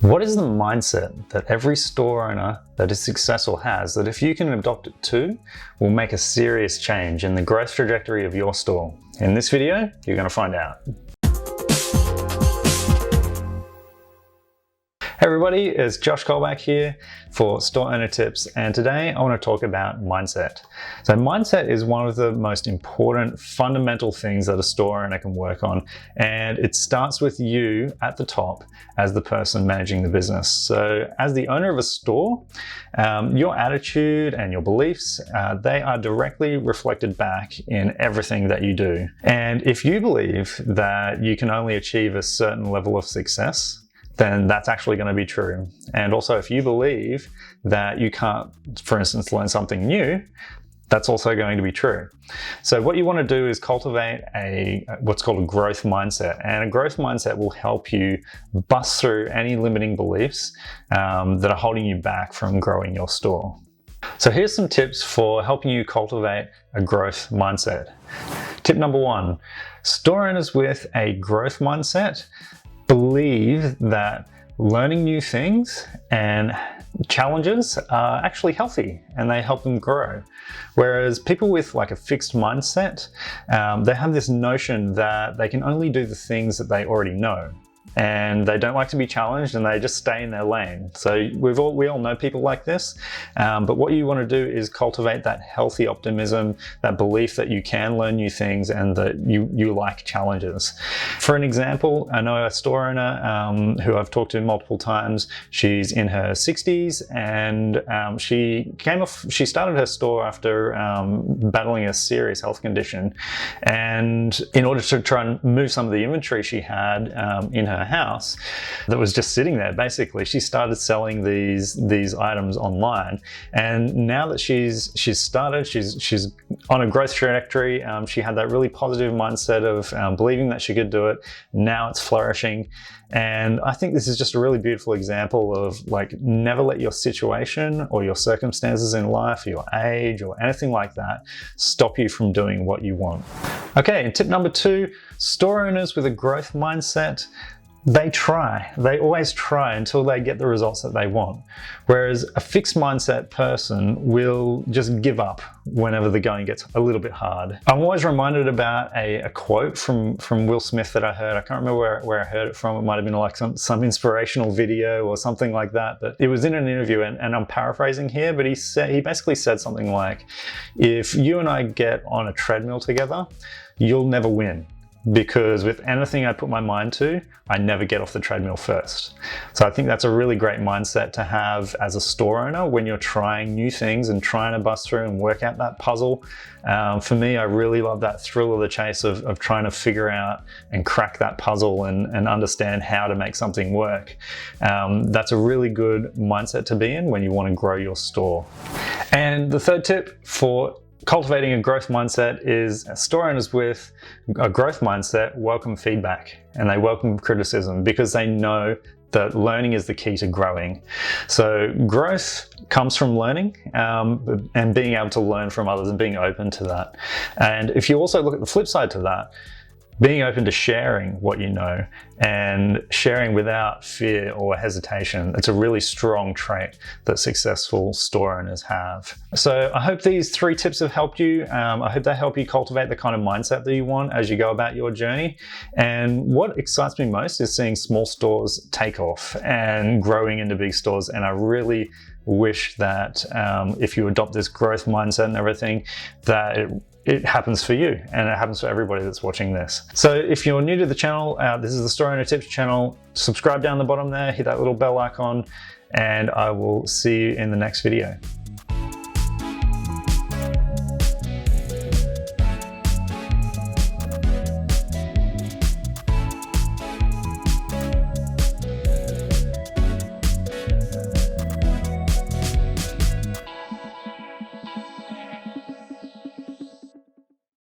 What is the mindset that every store owner that is successful has that if you can adopt it too, will make a serious change in the growth trajectory of your store? In this video, you're going to find out. Hey everybody, it's Josh Colback here for Store Owner Tips, and today I want to talk about mindset. So mindset is one of the most important fundamental things that a store owner can work on, and it starts with you at the top as the person managing the business. So as the owner of a store, your attitude and your beliefs, they are directly reflected back in everything that you do. And if you believe that you can only achieve a certain level of success, then that's actually going to be true. And also, if you believe that you can't, for instance, learn something new, that's also going to be true. So what you want to do is cultivate what's called a growth mindset. And a growth mindset will help you bust through any limiting beliefs that are holding you back from growing your store. So here's some tips for helping you cultivate a growth mindset. Tip number one, store owners with a growth mindset believe that learning new things and challenges are actually healthy and they help them grow. Whereas people with like a fixed mindset, they have this notion that they can only do the things that they already know. And they don't like to be challenged and they just stay in their lane. So we all know people like this, but what you want to do is cultivate that healthy optimism, that belief that you can learn new things and that you like challenges. For an example, I know a store owner who I've talked to multiple times. She's in her 60s and she started her store after battling a serious health condition. And in order to try and move some of the inventory she had in her house that was just sitting there, basically she started selling these items online. And now that she's on a growth trajectory, she had that really positive mindset of believing that she could do it. Now it's flourishing. And I think this is just a really beautiful example of like, never let your situation or your circumstances in life, your age or anything like that stop you from doing what you want. Okay, and tip number two, store owners with a growth mindset, they always try until they get the results that they want. Whereas a fixed mindset person will just give up whenever the going gets a little bit hard. I'm always reminded about a quote from Will Smith that I heard. I can't remember where I heard it from. It might have been like some inspirational video or something like that. But it was in an interview, and I'm paraphrasing here, but he basically said something like, if you and I get on a treadmill together, you'll never win. Because with anything I put my mind to, I never get off the treadmill first. So I think that's a really great mindset to have as a store owner when you're trying new things and trying to bust through and work out that puzzle. For me, I really love that thrill of the chase of trying to figure out and crack that puzzle and understand how to make something work. That's a really good mindset to be in when you want to grow your store. And the third tip for cultivating a growth mindset is store owners with a growth mindset welcome feedback and they welcome criticism because they know that learning is the key to growing. So growth comes from learning and being able to learn from others and being open to that. And if you also look at the flip side to that, being open to sharing what you know and sharing without fear or hesitation, it's a really strong trait that successful store owners have. So I hope these three tips have helped you. I hope they help you cultivate the kind of mindset that you want as you go about your journey. And what excites me most is seeing small stores take off and growing into big stores. And I really wish that if you adopt this growth mindset and everything, that it happens for you and it happens for everybody that's watching this. So if you're new to the channel, this is the Store Owner Tips channel. Subscribe down the bottom there, hit that little bell icon, and I will see you in the next video.